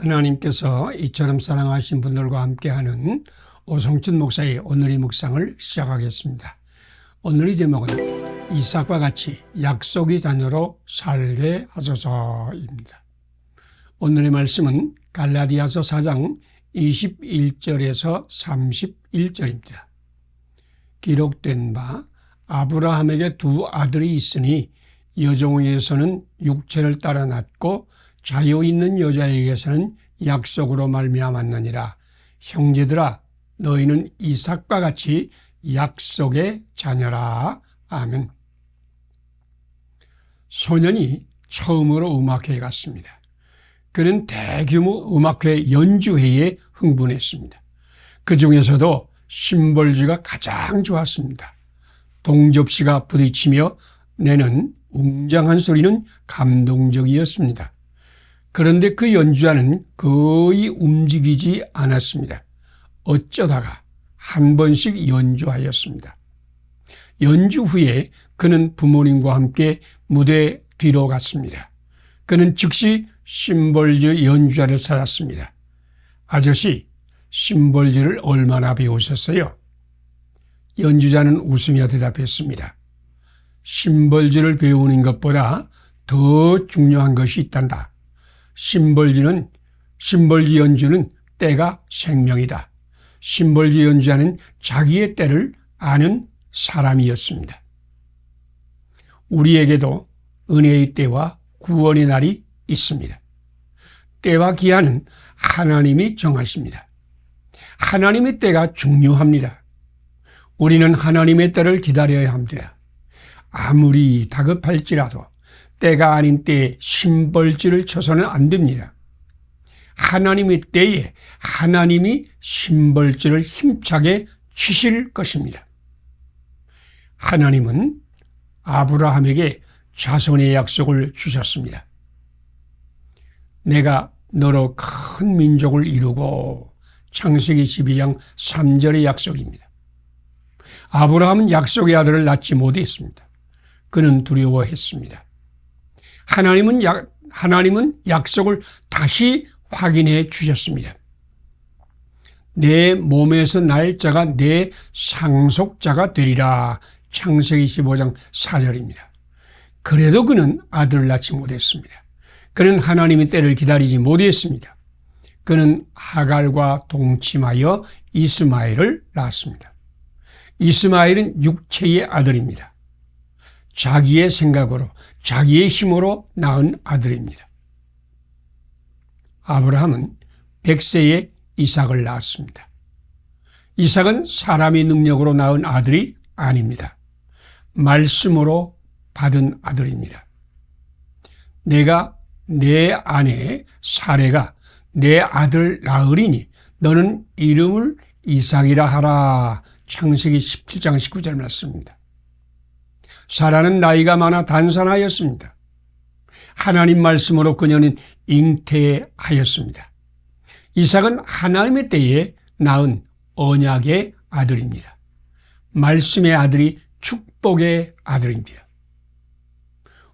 하나님께서 이처럼 사랑하신 분들과 함께하는 오성춘 목사의 오늘의 묵상을 시작하겠습니다. 오늘의 제목은 이삭과 같이 약속의 자녀로 살게 하소서입니다. 오늘의 말씀은 갈라디아서 4장 21절에서 31절입니다. 기록된 바 아브라함에게 두 아들이 있으니 여종에게서는 육체를 따라 낳고 자유 있는 여자에게서는 약속으로 말미암았느니라. 형제들아, 너희는 이삭과 같이 약속의 자녀라. 아멘. 소년이 처음으로 음악회에 갔습니다. 그는 대규모 음악회 연주회에 흥분했습니다. 그 중에서도 심벌지가 가장 좋았습니다. 동접시가 부딪히며 내는 웅장한 소리는 감동적이었습니다. 그런데 그 연주자는 거의 움직이지 않았습니다. 어쩌다가 한 번씩 연주하였습니다. 연주 후에 그는 부모님과 함께 무대 뒤로 갔습니다. 그는 즉시 심벌지 연주자를 찾았습니다. 아저씨, 심벌지를 얼마나 배우셨어요? 연주자는 웃으며 대답했습니다. 심벌지를 배우는 것보다 더 중요한 것이 있단다. 심벌지 연주는 때가 생명이다. 심벌지 연주자는 자기의 때를 아는 사람이었습니다. 우리에게도 은혜의 때와 구원의 날이 있습니다. 때와 기한은 하나님이 정하십니다. 하나님의 때가 중요합니다. 우리는 하나님의 때를 기다려야 합니다. 아무리 다급할지라도 때가 아닌 때에 심벌지를 쳐서는 안 됩니다. 하나님의 때에 하나님이 심벌지를 힘차게 치실 것입니다. 하나님은 아브라함에게 자손의 약속을 주셨습니다. 내가 너로 큰 민족을 이루고, 창세기 12장 3절의 약속입니다. 아브라함은 약속의 아들을 낳지 못했습니다. 그는 두려워했습니다. 하나님은 약속을 다시 확인해 주셨습니다. 내 몸에서 날 자가 내 상속자가 되리라. 창세기 15장 4절입니다. 그래도 그는 아들을 낳지 못했습니다. 그는 하나님의 때를 기다리지 못했습니다. 그는 하갈과 동침하여 이스마엘을 낳았습니다. 이스마엘은 육체의 아들입니다. 자기의 생각으로, 자기의 힘으로 낳은 아들입니다. 아브라함은 100세에 이삭을 낳았습니다. 이삭은 사람의 능력으로 낳은 아들이 아닙니다. 말씀으로 받은 아들입니다. 내가 내 아내 사레가 내 아들 낳으리니 너는 이름을 이삭이라 하라. 창세기 17장 19절 말씀입니다. 사라는 나이가 많아 단산하였습니다. 하나님 말씀으로 그녀는 잉태하였습니다. 이삭은 하나님의 때에 낳은 언약의 아들입니다. 말씀의 아들이 축복의 아들입니다.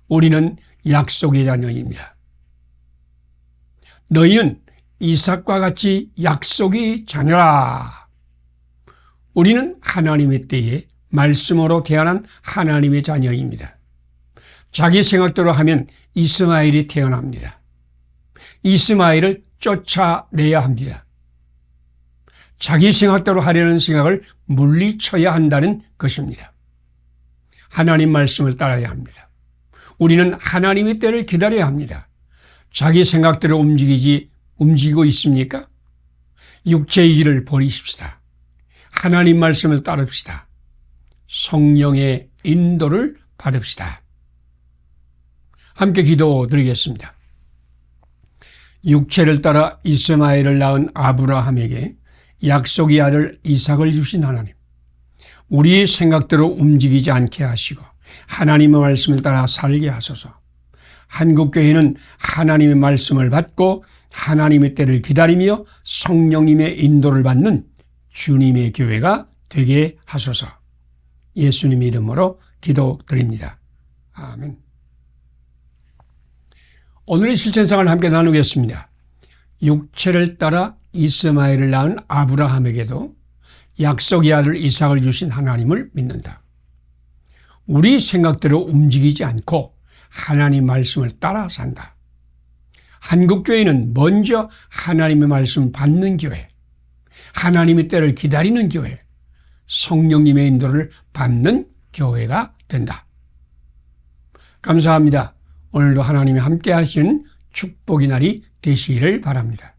우리는 약속의 자녀입니다. 너희는 이삭과 같이 약속의 자녀라. 우리는 하나님의 때에 말씀으로 태어난 하나님의 자녀입니다. 자기 생각대로 하면 이스마엘이 태어납니다. 이스마엘을 쫓아내야 합니다. 자기 생각대로 하려는 생각을 물리쳐야 한다는 것입니다. 하나님 말씀을 따라야 합니다. 우리는 하나님의 때를 기다려야 합니다. 자기 생각대로 움직이고 있습니까? 육체의 길을 버리십시다. 하나님 말씀을 따릅시다. 성령의 인도를 받읍시다. 함께 기도드리겠습니다. 육체를 따라 이스마엘을 낳은 아브라함에게 약속의 아들 이삭을 주신 하나님, 우리의 생각대로 움직이지 않게 하시고 하나님의 말씀을 따라 살게 하소서. 한국교회는 하나님의 말씀을 받고 하나님의 때를 기다리며 성령님의 인도를 받는 주님의 교회가 되게 하소서. 예수님 이름으로 기도드립니다. 아멘. 오늘의 실천상을 함께 나누겠습니다. 육체를 따라 이스마엘을 낳은 아브라함에게도 약속의 아들 이삭을 주신 하나님을 믿는다. 우리 생각대로 움직이지 않고 하나님 말씀을 따라 산다. 한국교회는 먼저 하나님의 말씀 받는 교회, 하나님의 때를 기다리는 교회, 성령님의 인도를 받는 교회가 된다. 감사합니다. 오늘도 하나님이 함께 하시는 축복의 날이 되시기를 바랍니다.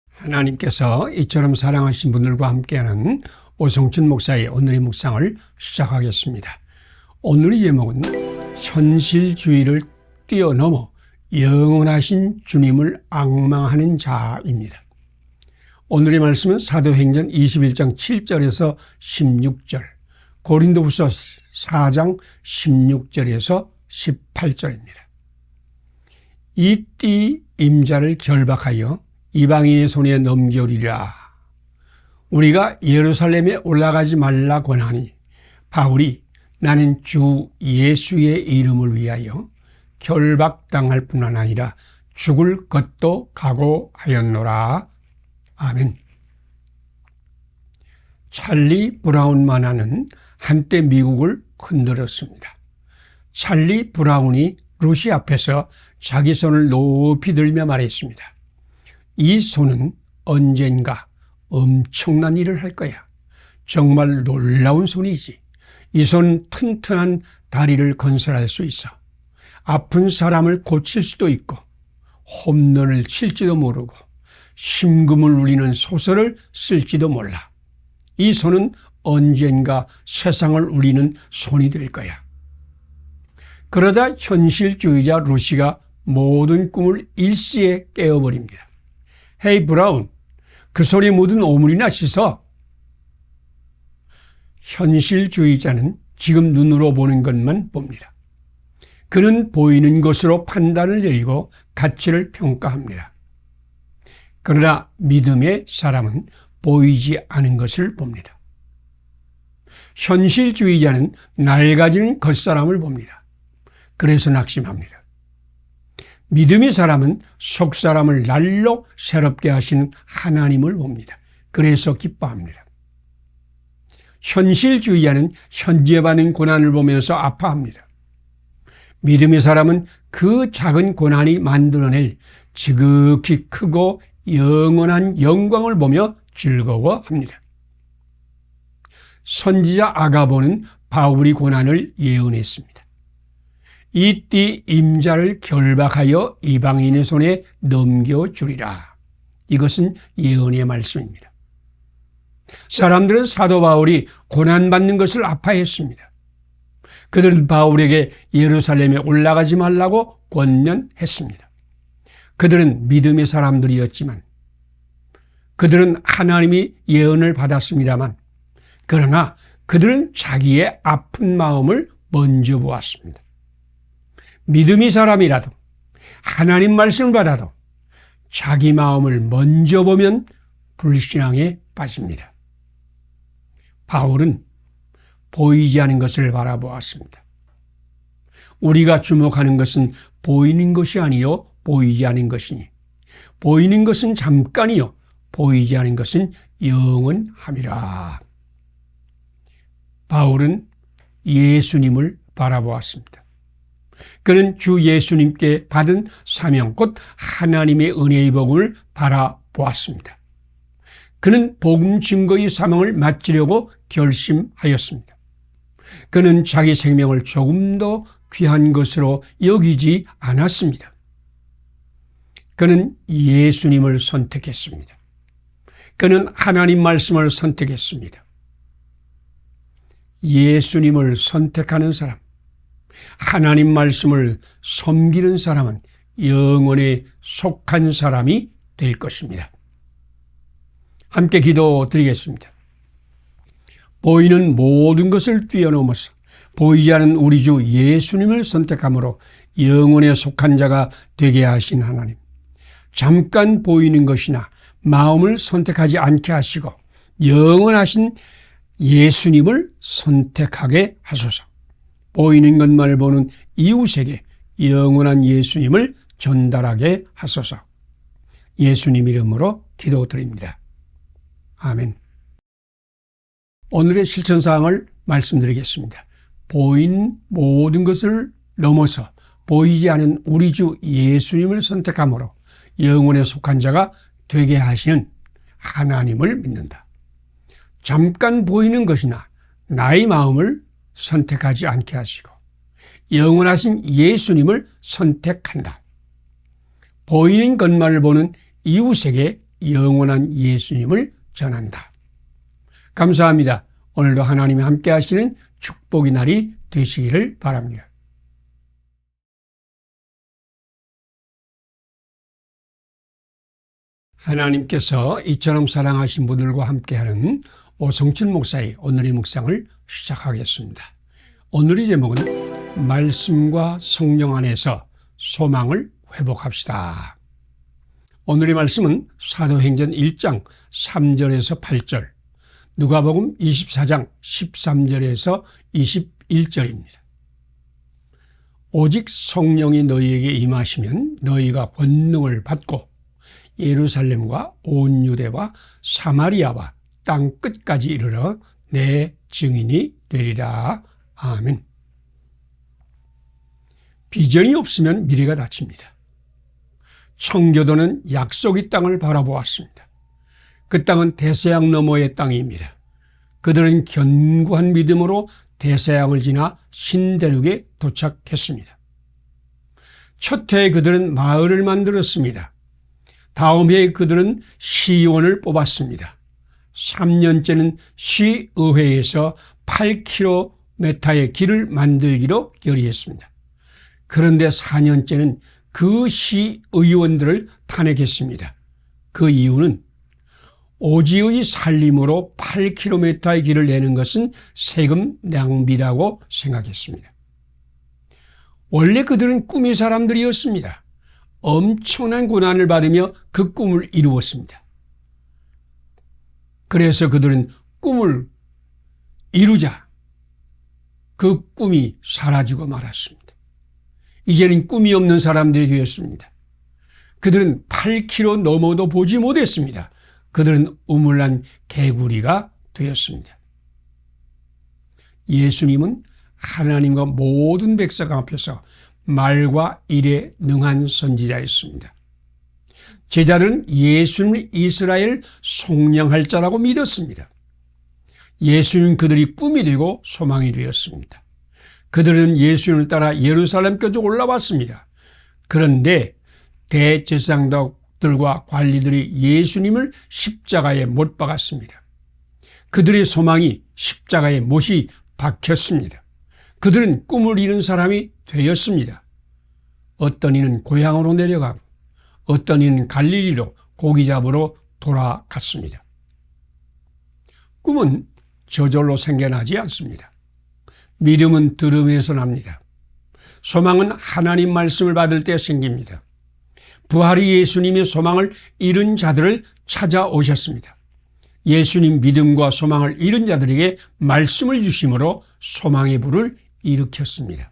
하나님께서 이처럼 사랑하신 분들과 함께하는 오성춘 목사의 오늘의 묵상을 시작하겠습니다. 오늘의 제목은 현실주의를 뛰어넘어 영원하신 주님을 앙망하는 자입니다. 오늘의 말씀은 사도행전 21장 7절에서 16절, 고린도후서 4장 16절에서 18절입니다. 이 띠 임자를 결박하여 이방인의 손에 넘겨리라. 우리가 예루살렘에 올라가지 말라 권하니 바울이 나는 주 예수의 이름을 위하여 결박당할 뿐만 아니라 죽을 것도 각오하였노라. 아멘. 찰리 브라운 만화는 한때 미국을 흔들었습니다. 찰리 브라운이 루시 앞에서 자기 손을 높이 들며 말했습니다. 이 손은 언젠가 엄청난 일을 할 거야. 정말 놀라운 손이지. 이 손 튼튼한 다리를 건설할 수 있어. 아픈 사람을 고칠 수도 있고 홈런을 칠지도 모르고 심금을 울리는 소설을 쓸지도 몰라. 이 손은 언젠가 세상을 울리는 손이 될 거야. 그러다 현실주의자 루시가 모든 꿈을 일시에 깨어버립니다. 헤이 브라운, 그 손에 묻은 오물이나 씻어. 현실주의자는 지금 눈으로 보는 것만 봅니다. 그는 보이는 것으로 판단을 내리고 가치를 평가합니다. 그러나 믿음의 사람은 보이지 않은 것을 봅니다. 현실주의자는 낡아지는 겉사람을 봅니다. 그래서 낙심합니다. 믿음의 사람은 속사람을 날로 새롭게 하시는 하나님을 봅니다. 그래서 기뻐합니다. 현실주의자는 현재 받는 고난을 보면서 아파합니다. 믿음의 사람은 그 작은 고난이 만들어낼 지극히 크고 영원한 영광을 보며 즐거워합니다. 선지자 아가보는 바울이 고난을 예언했습니다. 이 띠 임자를 결박하여 이방인의 손에 넘겨주리라. 이것은 예언의 말씀입니다. 사람들은 사도 바울이 고난받는 것을 아파했습니다. 그들은 바울에게 예루살렘에 올라가지 말라고 권면했습니다. 그들은 믿음의 사람들이었지만, 그들은 하나님이 예언을 받았습니다만, 그러나 그들은 자기의 아픈 마음을 먼저 보았습니다. 믿음의 사람이라도 하나님 말씀을 받아도 자기 마음을 먼저 보면 불신앙에 빠집니다. 바울은 보이지 않는 것을 바라보았습니다. 우리가 주목하는 것은 보이는 것이 아니요 보이지 않은 것이니, 보이는 것은 잠깐이요 보이지 않은 것은 영원함이라. 바울은 예수님을 바라보았습니다. 그는 주 예수님께 받은 사명 곧 하나님의 은혜의 복음을 바라보았습니다. 그는 복음 증거의 사명을 맡으려고 결심하였습니다. 그는 자기 생명을 조금도 귀한 것으로 여기지 않았습니다. 그는 예수님을 선택했습니다. 그는 하나님 말씀을 선택했습니다. 예수님을 선택하는 사람, 하나님 말씀을 섬기는 사람은 영원에 속한 사람이 될 것입니다. 함께 기도드리겠습니다. 보이는 모든 것을 뛰어넘어서 보이지 않은 우리 주 예수님을 선택함으로 영원에 속한 자가 되게 하신 하나님, 잠깐 보이는 것이나 마음을 선택하지 않게 하시고 영원하신 예수님을 선택하게 하소서. 보이는 것만을 보는 이웃에게 영원한 예수님을 전달하게 하소서. 예수님 이름으로 기도드립니다. 아멘. 오늘의 실천사항을 말씀드리겠습니다. 보이는 모든 것을 넘어서 보이지 않은 우리 주 예수님을 선택함으로 영혼에 속한 자가 되게 하시는 하나님을 믿는다. 잠깐 보이는 것이나 나의 마음을 선택하지 않게 하시고 영원하신 예수님을 선택한다. 보이는 것만을 보는 이웃에게 영원한 예수님을 전한다. 감사합니다. 오늘도 하나님이 함께 하시는 축복의 날이 되시기를 바랍니다. 하나님께서 이처럼 사랑하신 분들과 함께하는 오성춘 목사의 오늘의 묵상을 시작하겠습니다. 오늘의 제목은 말씀과 성령 안에서 소망을 회복합시다. 오늘의 말씀은 사도행전 1장 3절에서 8절, 누가복음 24장 13절에서 21절입니다. 오직 성령이 너희에게 임하시면 너희가 권능을 받고 예루살렘과 온 유대와 사마리아와 땅 끝까지 이르러 내 증인이 되리라. 아멘. 비전이 없으면 미래가 닫힙니다. 청교도는 약속의 땅을 바라보았습니다. 그 땅은 대서양 너머의 땅입니다. 그들은 견고한 믿음으로 대서양을 지나 신대륙에 도착했습니다. 첫 해에 그들은 마을을 만들었습니다. 다음 해에 그들은 시의원을 뽑았습니다. 3년째는 시의회에서 8km의 길을 만들기로 결의했습니다. 그런데 4년째는 그 시의원들을 탄핵했습니다. 그 이유는 오지의 살림으로 8km의 길을 내는 것은 세금 낭비라고 생각했습니다. 원래 그들은 꿈의 사람들이었습니다. 엄청난 고난을 받으며 그 꿈을 이루었습니다. 그래서 그들은 꿈을 이루자 그 꿈이 사라지고 말았습니다. 이제는 꿈이 없는 사람들이 되었습니다. 그들은 8km 넘어도 보지 못했습니다. 그들은 우물난 개구리가 되었습니다. 예수님은 하나님과 모든 백성 앞에서 말과 일에 능한 선지자였습니다. 제자들은 예수님을 이스라엘 속량할 자라고 믿었습니다. 예수님 그들이 꿈이 되고 소망이 되었습니다. 그들은 예수님을 따라 예루살렘까지 올라왔습니다. 그런데 대제사장들과 관리들이 예수님을 십자가에 못 박았습니다. 그들의 소망이 십자가에 못이 박혔습니다. 그들은 꿈을 이룬 사람이 되었습니다. 어떤 이는 고향으로 내려가고 어떤 이는 갈릴리로 고기 잡으러 돌아갔습니다. 꿈은 저절로 생겨나지 않습니다. 믿음은 들음에서 납니다. 소망은 하나님 말씀을 받을 때 생깁니다. 부활이 예수님의 소망을 잃은 자들을 찾아오셨습니다. 예수님 믿음과 소망을 잃은 자들에게 말씀을 주심으로 소망의 불을 일으켰습니다.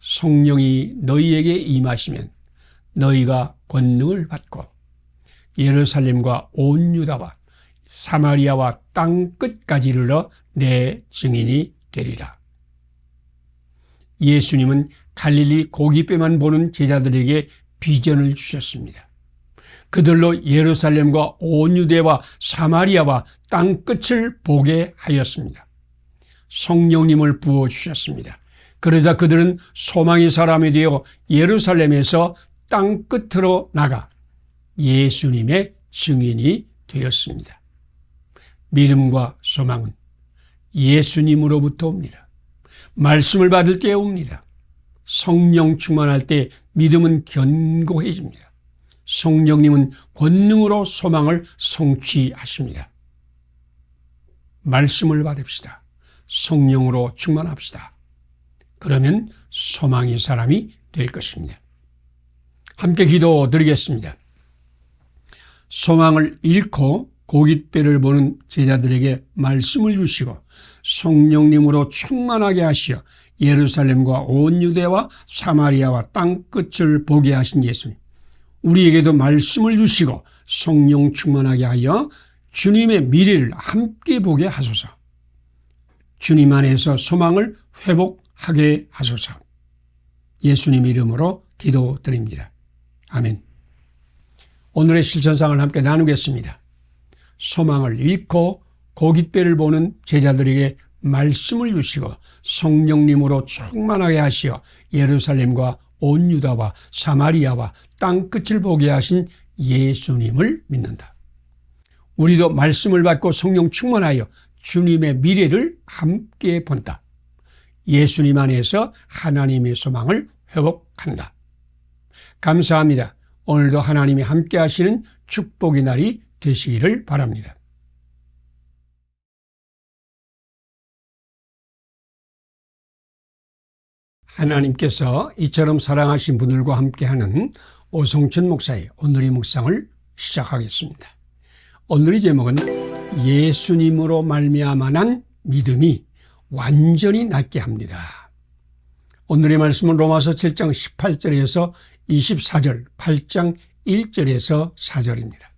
성령이 너희에게 임하시면 너희가 권능을 받고 예루살렘과 온 유다와 사마리아와 땅 끝까지 이르러 내 증인이 되리라. 예수님은 갈릴리 고깃배만 보는 제자들에게 비전을 주셨습니다. 그들로 예루살렘과 온 유대와 사마리아와 땅 끝을 보게 하였습니다. 성령님을 부어주셨습니다. 그러자 그들은 소망의 사람이 되어 예루살렘에서 땅 끝으로 나가 예수님의 증인이 되었습니다. 믿음과 소망은 예수님으로부터 옵니다. 말씀을 받을 때 옵니다. 성령 충만할 때 믿음은 견고해집니다. 성령님은 권능으로 소망을 성취하십니다. 말씀을 받읍시다. 성령으로 충만합시다. 그러면 소망의 사람이 될 것입니다. 함께 기도드리겠습니다. 소망을 잃고 고깃배를 보는 제자들에게 말씀을 주시고 성령님으로 충만하게 하시어 예루살렘과 온 유대와 사마리아와 땅끝을 보게 하신 예수님, 우리에게도 말씀을 주시고 성령 충만하게 하여 주님의 미래를 함께 보게 하소서. 주님 안에서 소망을 회복하게 하소서. 예수님 이름으로 기도드립니다. 아멘. 오늘의 실천상을 함께 나누겠습니다. 소망을 잃고 고깃배를 보는 제자들에게 말씀을 주시고 성령님으로 충만하게 하시어 예루살렘과 온 유다와 사마리아와 땅끝을 보게 하신 예수님을 믿는다. 우리도 말씀을 받고 성령 충만하여 주님의 미래를 함께 본다. 예수님 안에서 하나님의 소망을 회복한다. 감사합니다. 오늘도 하나님이 함께 하시는 축복의 날이 되시기를 바랍니다. 하나님께서 이처럼 사랑하신 분들과 함께하는 오성천 목사의 오늘의 묵상을 시작하겠습니다. 오늘의 제목은 예수님으로 말미암아 믿음이 완전히 낫게 합니다. 오늘의 말씀은 로마서 7장 18절에서 24절, 8장 1절에서 4절입니다.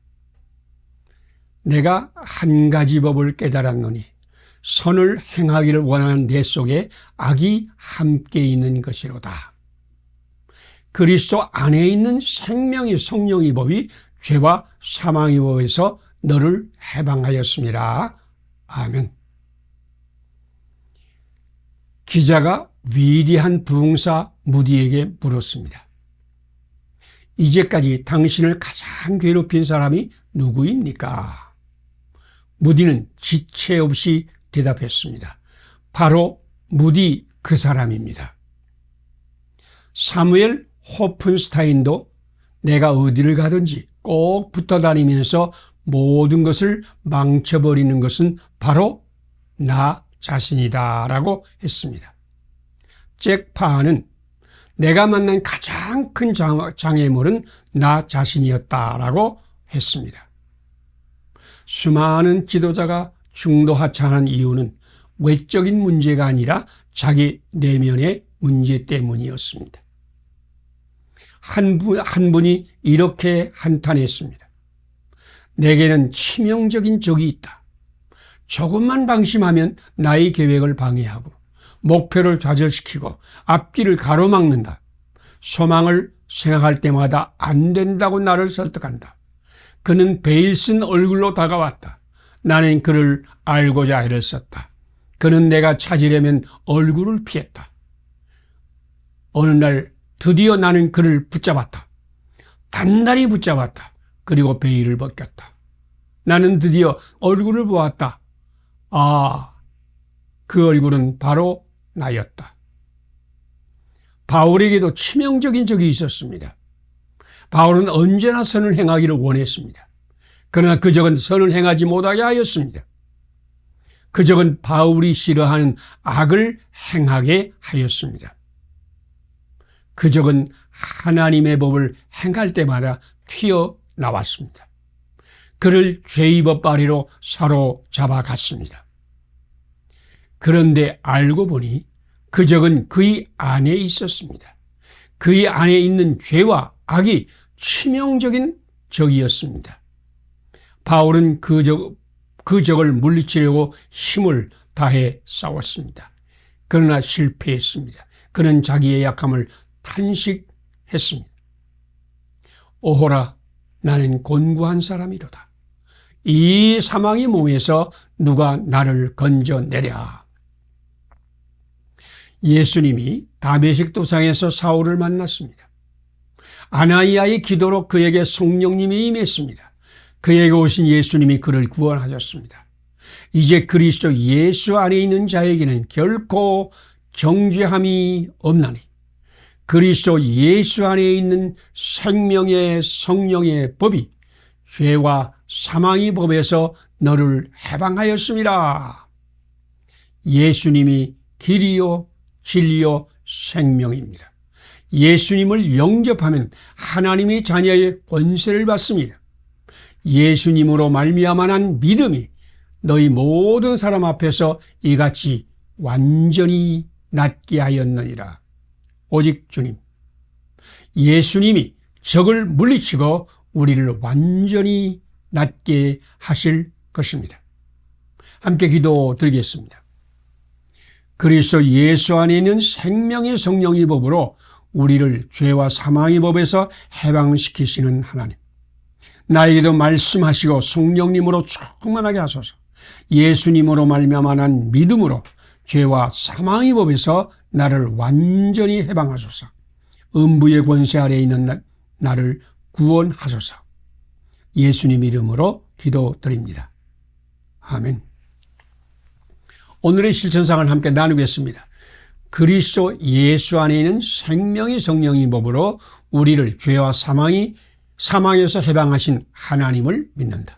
내가 한 가지 법을 깨달았노니 선을 행하기를 원하는 내 속에 악이 함께 있는 것이로다. 그리스도 안에 있는 생명의 성령의 법이 죄와 사망의 법에서 너를 해방하였습니다. 아멘. 기자가 위대한 부흥사 무디에게 물었습니다. 이제까지 당신을 가장 괴롭힌 사람이 누구입니까? 무디는 지체 없이 대답했습니다. 바로 무디 그 사람입니다. 사무엘 호픈스타인도 내가 어디를 가든지 꼭 붙어 다니면서 모든 것을 망쳐버리는 것은 바로 나 자신이다 라고 했습니다. 잭 파는 내가 만난 가장 큰 장애물은 나 자신이었다라고 했습니다. 수많은 지도자가 중도하차하는 이유는 외적인 문제가 아니라 자기 내면의 문제 때문이었습니다. 한 분이 이렇게 한탄했습니다. 내게는 치명적인 적이 있다. 조금만 방심하면 나의 계획을 방해하고 목표를 좌절시키고 앞길을 가로막는다. 소망을 생각할 때마다 안 된다고 나를 설득한다. 그는 베일 쓴 얼굴로 다가왔다. 나는 그를 알고자 애를 썼다. 그는 내가 찾으려면 얼굴을 피했다. 어느 날 드디어 나는 그를 붙잡았다. 단단히 붙잡았다. 그리고 베일을 벗겼다. 나는 드디어 얼굴을 보았다. 그 얼굴은 바로 나였다. 바울에게도 치명적인 적이 있었습니다. 바울은 언제나 선을 행하기를 원했습니다. 그러나 그 적은 선을 행하지 못하게 하였습니다. 그 적은 바울이 싫어하는 악을 행하게 하였습니다. 그 적은 하나님의 법을 행할 때마다 튀어나왔습니다. 그를 죄의 법 아래로 사로잡아 갔습니다. 그런데 알고 보니 그 적은 그의 안에 있었습니다. 그의 안에 있는 죄와 악이 치명적인 적이었습니다. 바울은 그 적을 물리치려고 힘을 다해 싸웠습니다. 그러나 실패했습니다. 그는 자기의 약함을 탄식했습니다. 오호라, 나는 곤고한 사람이로다. 이 사망의 몸에서 누가 나를 건져내랴. 예수님이 다메섹 도상에서 사울을 만났습니다. 아나니아의 기도로 그에게 성령님이 임했습니다. 그에게 오신 예수님이 그를 구원하셨습니다. 이제 그리스도 예수 안에 있는 자에게는 결코 정죄함이 없나니 그리스도 예수 안에 있는 생명의 성령의 법이 죄와 사망의 법에서 너를 해방하였습니다. 예수님이 길이요 진리요 생명입니다. 예수님을 영접하면 하나님의 자녀의 권세를 받습니다. 예수님으로 말미암아 믿음이 너희 모든 사람 앞에서 이같이 완전히 낫게 하였느니라. 오직 주님, 예수님이 적을 물리치고 우리를 완전히 낫게 하실 것입니다. 함께 기도드리겠습니다. 그리스도 예수 안에 있는 생명의 성령의 법으로 우리를 죄와 사망의 법에서 해방시키시는 하나님, 나에게도 말씀하시고 성령님으로 충만하게 하소서. 예수님으로 말미암아 난 믿음으로 죄와 사망의 법에서 나를 완전히 해방하소서. 음부의 권세 아래에 있는 나를 구원하소서. 예수님 이름으로 기도드립니다. 아멘. 오늘의 실천상을 함께 나누겠습니다. 그리스도 예수 안에 있는 생명의 성령의 법으로 우리를 죄와 사망에서 해방하신 하나님을 믿는다.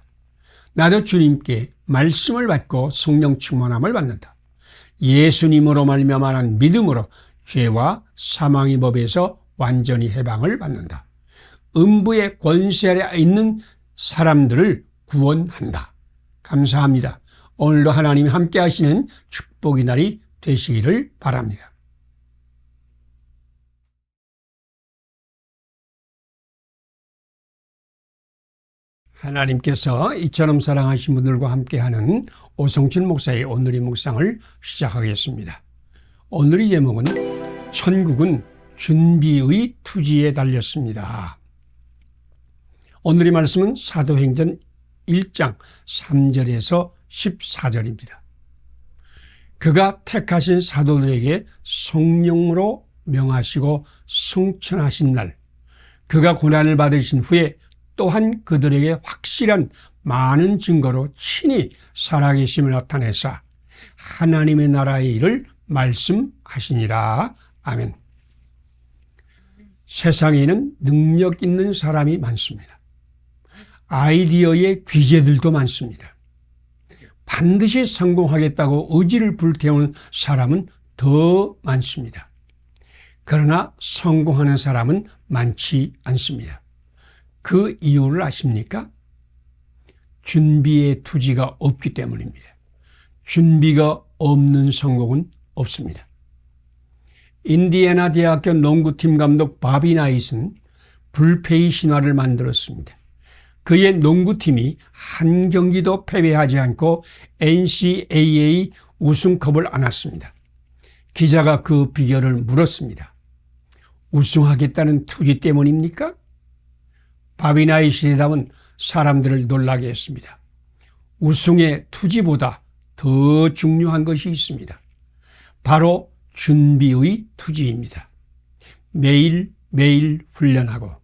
나도 주님께 말씀을 받고 성령 충만함을 받는다. 예수님으로 말미암아 난 믿음으로 죄와 사망의 법에서 완전히 해방을 받는다. 음부의 권세 아래 있는 사람들을 구원한다. 감사합니다. 오늘도 하나님이 함께 하시는 축복의 날이 되시기를 바랍니다. 하나님께서 이처럼 사랑하신 분들과 함께하는 오성춘 목사의 오늘의 묵상을 시작하겠습니다. 오늘의 제목은 천국은 준비의 투지에 달렸습니다. 오늘의 말씀은 사도행전 1장 3절에서 14절입니다. 그가 택하신 사도들에게 성령으로 명하시고 승천하신 날, 그가 고난을 받으신 후에 또한 그들에게 확실한 많은 증거로 친히 살아계심을 나타내사 하나님의 나라의 일을 말씀하시니라. 아멘. 세상에는 능력 있는 사람이 많습니다. 아이디어의 귀재들도 많습니다. 반드시 성공하겠다고 의지를 불태우는 사람은 더 많습니다. 그러나 성공하는 사람은 많지 않습니다. 그 이유를 아십니까? 준비의 투지가 없기 때문입니다. 준비가 없는 성공은 없습니다. 인디애나 대학교 농구팀 감독 바비 나잇은 불패의 신화를 만들었습니다. 그의 농구팀이 한 경기도 패배하지 않고 NCAA 우승컵을 안았습니다. 기자가 그 비결을 물었습니다. 우승하겠다는 투지 때문입니까? 바비 나잇의 대답은 사람들을 놀라게 했습니다. 우승의 투지보다 더 중요한 것이 있습니다. 바로 준비의 투지입니다. 매일매일 훈련하고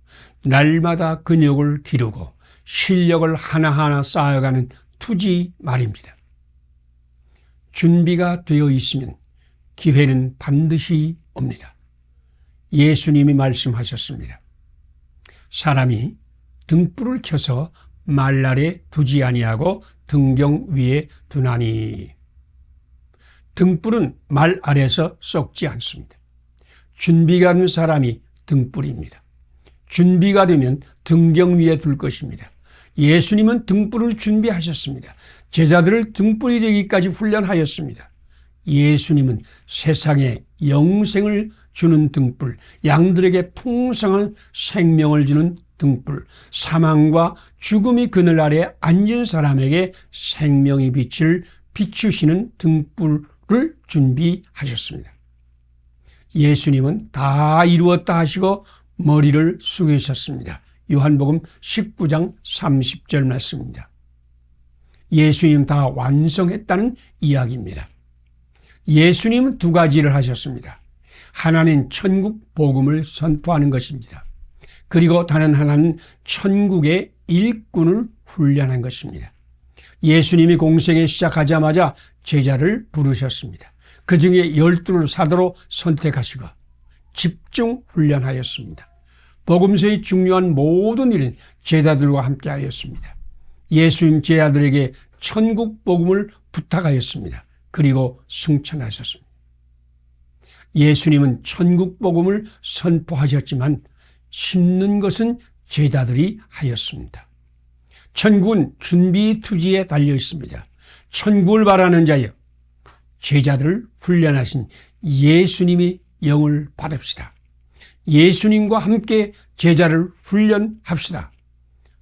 날마다 근육을 기르고 실력을 하나하나 쌓아가는 투지 말입니다. 준비가 되어 있으면 기회는 반드시 옵니다. 예수님이 말씀하셨습니다. 사람이 등불을 켜서 말 아래 두지 아니하고 등경 위에 두나니. 등불은 말 아래서 썩지 않습니다. 준비가 된 사람이 등불입니다. 준비가 되면 등경 위에 둘 것입니다. 예수님은 등불을 준비하셨습니다. 제자들을 등불이 되기까지 훈련하였습니다. 예수님은 세상에 영생을 주는 등불, 양들에게 풍성한 생명을 주는 등불, 사망과 죽음이 그늘 아래 앉은 사람에게 생명의 빛을 비추시는 등불을 준비하셨습니다. 예수님은 다 이루었다 하시고 머리를 숙이셨습니다. 요한복음 19장 30절 말씀입니다. 예수님 다 완성했다는 이야기입니다. 예수님은 두 가지를 하셨습니다. 하나는 천국 복음을 선포하는 것입니다. 그리고 다른 하나는 천국의 일꾼을 훈련한 것입니다. 예수님이 공생에 시작하자마자 제자를 부르셨습니다. 그 중에 12를 사도로 선택하시고 집중 훈련하였습니다. 복음서의 중요한 모든 일은 제자들과 함께 하였습니다. 예수님 제자들에게 천국 복음을 부탁하였습니다. 그리고 승천하셨습니다. 예수님은 천국 복음을 선포하셨지만 심는 것은 제자들이 하였습니다. 천국은 준비 투지에 달려 있습니다. 천국을 바라는 자여, 제자들을 훈련하신 예수님이 영을 받읍시다. 예수님과 함께 제자를 훈련합시다.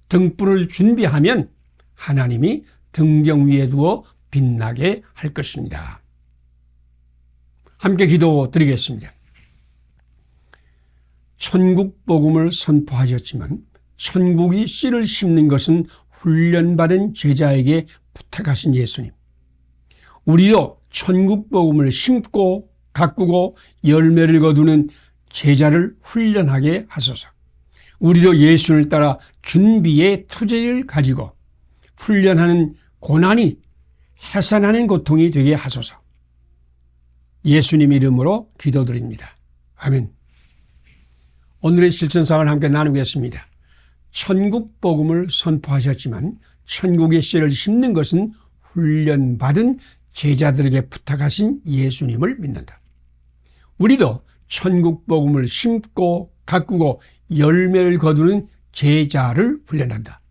등불을 준비하면 하나님이 등경 위에 두어 빛나게 할 것입니다. 함께 기도드리겠습니다. 천국 복음을 선포하셨지만 천국이 씨를 심는 것은 훈련받은 제자에게 부탁하신 예수님. 우리도 천국 복음을 심고 가꾸고 열매를 거두는 제자를 훈련하게 하소서. 우리도 예수를 따라 준비의 투지를 가지고 훈련하는 고난이 해산하는 고통이 되게 하소서. 예수님 이름으로 기도드립니다. 아멘. 오늘의 실천사항을 함께 나누겠습니다. 천국 복음을 선포하셨지만 천국의 씨를 심는 것은 훈련받은 제자들에게 부탁하신 예수님을 믿는다. 우리도 천국 복음을 심고 가꾸고 열매를 거두는 제자를 훈련한다.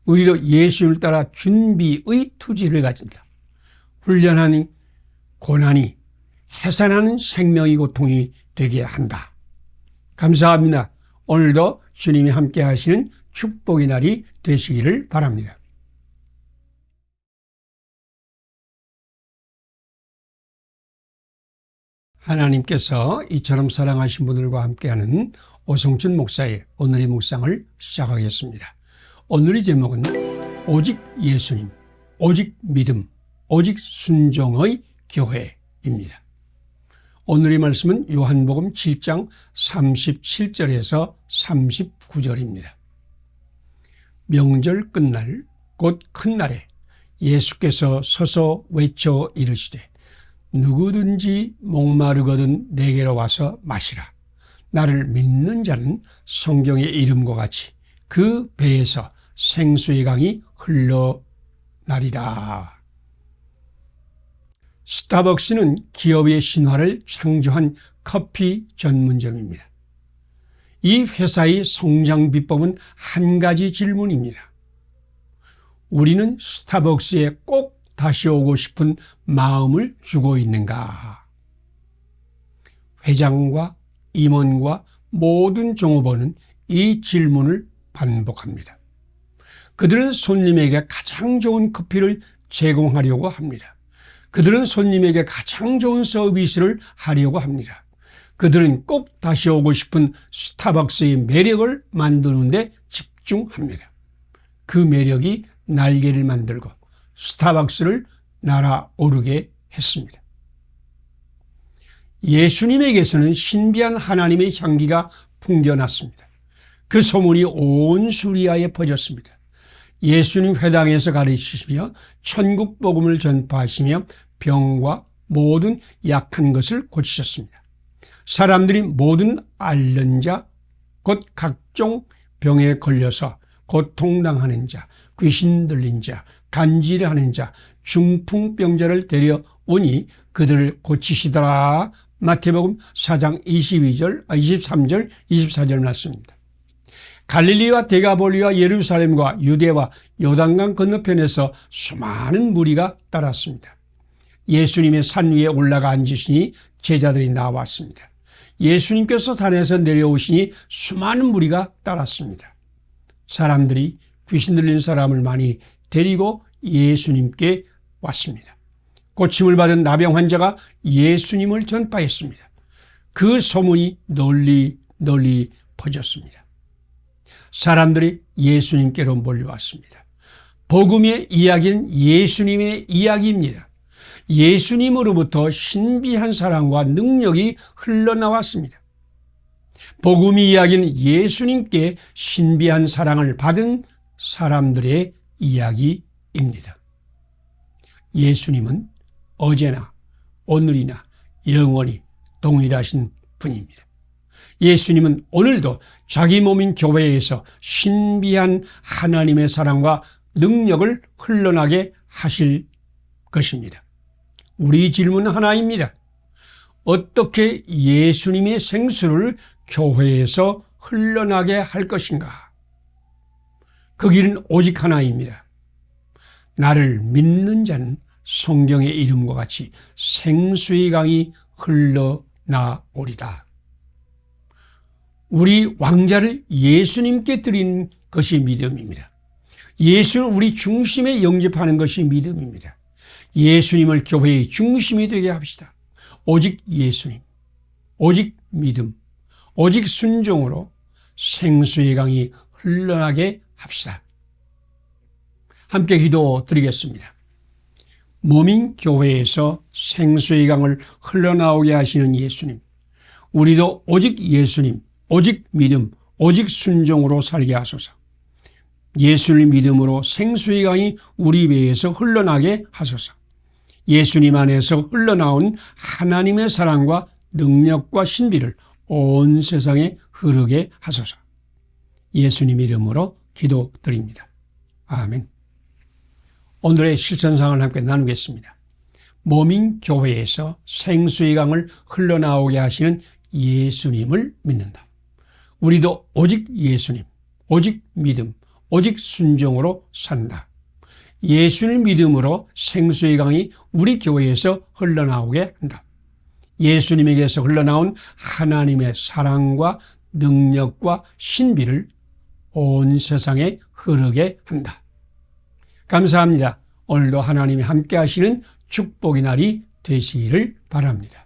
우리도 예수님을 따라 준비의 투지를 가진다. 훈련하는 고난이 해산하는 생명의 고통이 되게 한다. 감사합니다. 오늘도 주님이 함께 하시는 축복의 날이 되시기를 바랍니다. 하나님께서 이처럼 사랑하신 분들과 함께하는 오성춘 목사의 오늘의 묵상을 시작하겠습니다. 오늘의 제목은 오직 예수님, 오직 믿음, 오직 순종의 교회입니다. 오늘의 말씀은 요한복음 7장 37절에서 39절입니다. 명절 끝날 곧 큰 날에 예수께서 서서 외쳐 이르시되 누구든지 목마르거든 내게로 와서 마시라. 나를 믿는 자는 성경의 이름과 같이 그 배에서 생수의 강이 흘러나리라. 스타벅스는 기업의 신화를 창조한 커피 전문점입니다. 이 회사의 성장 비법은 한 가지 질문입니다. 우리는 스타벅스에 꼭 다시 오고 싶은 마음을 주고 있는가? 회장과 임원과 모든 종업원은 이 질문을 반복합니다. 그들은 손님에게 가장 좋은 커피를 제공하려고 합니다. 그들은 손님에게 가장 좋은 서비스를 하려고 합니다. 그들은 꼭 다시 오고 싶은 스타벅스의 매력을 만드는 데 집중합니다. 그 매력이 날개를 만들고 스타벅스를 날아오르게 했습니다. 예수님에게서는 신비한 하나님의 향기가 풍겨났습니다. 그 소문이 온 수리아에 퍼졌습니다. 예수님 회당에서 가르치시며 천국 복음을 전파하시며 병과 모든 약한 것을 고치셨습니다. 사람들이 모든 앓는 자, 곧 각종 병에 걸려서 고통당하는 자, 귀신 들린 자, 간질하는 자, 중풍병자를 데려오니 그들을 고치시더라. 마태복음 4장 23절, 24절 말씀입니다. 갈릴리와 데가볼리와 예루살렘과 유대와 요단강 건너편에서 수많은 무리가 따랐습니다. 예수님의 산 위에 올라가 앉으시니 제자들이 나왔습니다. 예수님께서 산에서 내려오시니 수많은 무리가 따랐습니다. 사람들이 귀신 들린 사람을 많이 데리고 예수님께 왔습니다. 고침을 받은 나병 환자가 예수님을 전파했습니다. 그 소문이 널리 퍼졌습니다. 사람들이 예수님께로 몰려왔습니다. 복음의 이야기는 예수님의 이야기입니다. 예수님으로부터 신비한 사랑과 능력이 흘러나왔습니다. 복음의 이야기는 예수님께 신비한 사랑을 받은 사람들의 이야기입니다. 예수님은 어제나 오늘이나 영원히 동일하신 분입니다. 예수님은 오늘도 자기 몸인 교회에서 신비한 하나님의 사랑과 능력을 흘러나게 하실 것입니다. 우리 질문은 하나입니다. 어떻게 예수님의 생수를 교회에서 흘러나게 할 것인가? 그 길은 오직 하나입니다. 나를 믿는 자는 성경의 이름과 같이 생수의 강이 흘러나오리라. 우리 왕자를 예수님께 드리는 것이 믿음입니다. 예수를 우리 중심에 영접하는 것이 믿음입니다. 예수님을 교회의 중심이 되게 합시다. 오직 예수님, 오직 믿음, 오직 순종으로 생수의 강이 흘러나게 합시다. 함께 기도드리겠습니다. 몸인 교회에서 생수의 강을 흘러나오게 하시는 예수님, 우리도 오직 예수님, 오직 믿음, 오직 순종으로 살게 하소서. 예수를 믿음으로 생수의 강이 우리 배에서 흘러나게 하소서. 예수님 안에서 흘러나온 하나님의 사랑과 능력과 신비를 온 세상에 흐르게 하소서. 예수님 이름으로 기도드립니다. 아멘. 오늘의 실천상을 함께 나누겠습니다. 몸인 교회에서 생수의 강을 흘러나오게 하시는 예수님을 믿는다. 우리도 오직 예수님, 오직 믿음, 오직 순종으로 산다. 예수를 믿음으로 생수의 강이 우리 교회에서 흘러나오게 한다. 예수님에게서 흘러나온 하나님의 사랑과 능력과 신비를 온 세상에 흐르게 한다. 감사합니다. 오늘도 하나님이 함께 하시는 축복의 날이 되시기를 바랍니다.